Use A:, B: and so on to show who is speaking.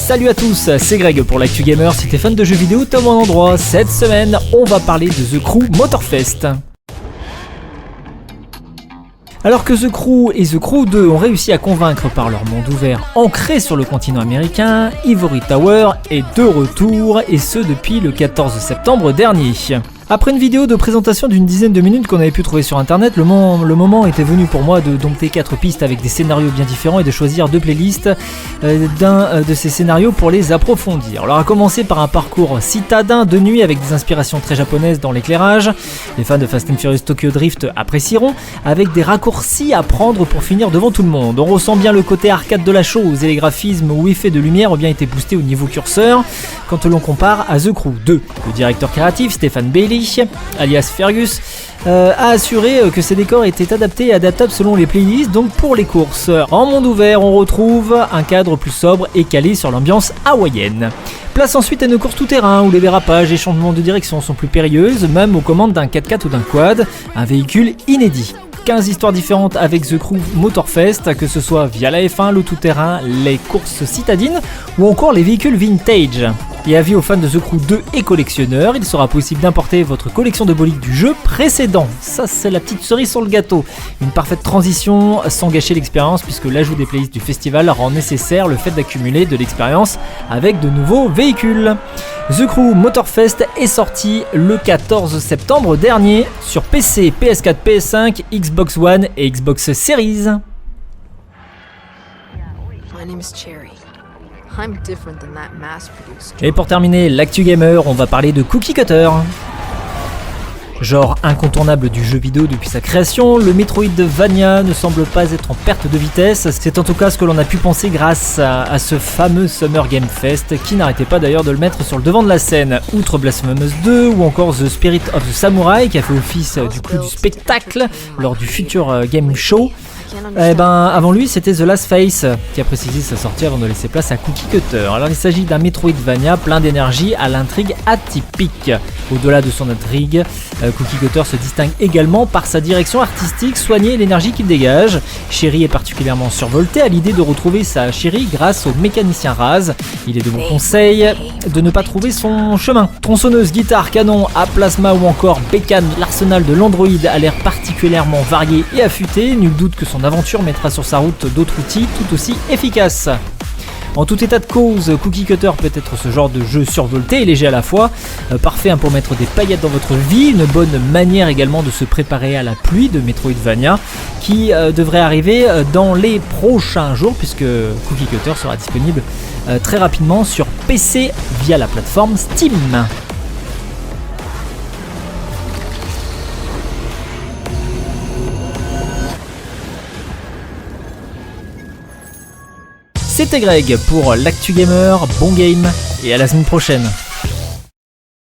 A: Salut à tous, c'est Greg pour l'Actu Gamer. Si t'es fan de jeux vidéo, t'es au bon endroit. Cette semaine, on va parler de The Crew Motorfest. Alors que The Crew et The Crew 2 ont réussi à convaincre par leur monde ouvert ancré sur le continent américain, Ivory Tower est de retour, et ce depuis le 14 septembre dernier. Après une vidéo de présentation d'une dizaine de minutes qu'on avait pu trouver sur internet, le moment était venu pour moi de dompter 4 pistes avec des scénarios bien différents et de choisir 2 playlists d'un de ces scénarios pour les approfondir. Alors à commencer par un parcours citadin de nuit avec des inspirations très japonaises dans l'éclairage. Les fans de Fast and Furious Tokyo Drift apprécieront, avec des raccourcis à prendre pour finir devant tout le monde. On ressent bien le côté arcade de la chose et les graphismes ou effets de lumière ont bien été boostés au niveau curseur quand l'on compare à The Crew 2. Le directeur créatif Stephen Bailey, alias Fergus, a assuré que ces décors étaient adaptés et adaptables selon les playlists, donc pour les courses. En monde ouvert, on retrouve un cadre plus sobre et calé sur l'ambiance hawaïenne. Place ensuite à une course tout-terrain où les dérapages et changements de direction sont plus périlleuses, même aux commandes d'un 4x4 ou d'un quad, un véhicule inédit. 15 histoires différentes avec The Crew Motorfest, que ce soit via la F1, le tout-terrain, les courses citadines ou encore les véhicules vintage. Et avis aux fans de The Crew 2 et collectionneurs, il sera possible d'importer votre collection de bolides du jeu précédent. Ça, c'est la petite cerise sur le gâteau. Une parfaite transition sans gâcher l'expérience, puisque l'ajout des playlists du festival rend nécessaire le fait d'accumuler de l'expérience avec de nouveaux véhicules. The Crew Motorfest est sorti le 14 septembre dernier sur PC, PS4, PS5, Xbox One et Xbox Series.
B: My name is Cherry. I'm different than that mass-produced.
A: Et pour terminer l'Actu Gamer, on va parler de Cookie Cutter. Genre incontournable du jeu vidéo depuis sa création, le Metroidvania ne semble pas être en perte de vitesse. C'est en tout cas ce que l'on a pu penser grâce à ce fameux Summer Game Fest, qui n'arrêtait pas d'ailleurs de le mettre sur le devant de la scène. Outre Blasphemous 2 ou encore The Spirit of the Samurai, qui a fait office du spectacle lors du futur Game Show. Avant lui, c'était The Last Face qui a précisé sa sortie avant de laisser place à Cookie Cutter. Alors il s'agit d'un Metroidvania plein d'énergie à l'intrigue atypique. Au-delà de son intrigue, Cookie Cutter se distingue également par sa direction artistique soignée et l'énergie qu'il dégage. Sherry est particulièrement survolté à l'idée de retrouver sa chérie grâce au mécanicien Raz. Il est de bon conseil de ne pas trouver son chemin. Tronçonneuse, guitare, canon à plasma ou encore bécane, l'arsenal de l'Android a l'air particulièrement varié et affûté. Nul doute que son aventure mettra sur sa route d'autres outils tout aussi efficaces. En tout état de cause, Cookie Cutter peut être ce genre de jeu survolté et léger à la fois, parfait pour mettre des paillettes dans votre vie, une bonne manière également de se préparer à la pluie de Metroidvania qui devrait arriver dans les prochains jours, puisque Cookie Cutter sera disponible très rapidement sur PC via la plateforme Steam. C'était Greg pour l'Actu Gamer, bon game et à la semaine prochaine.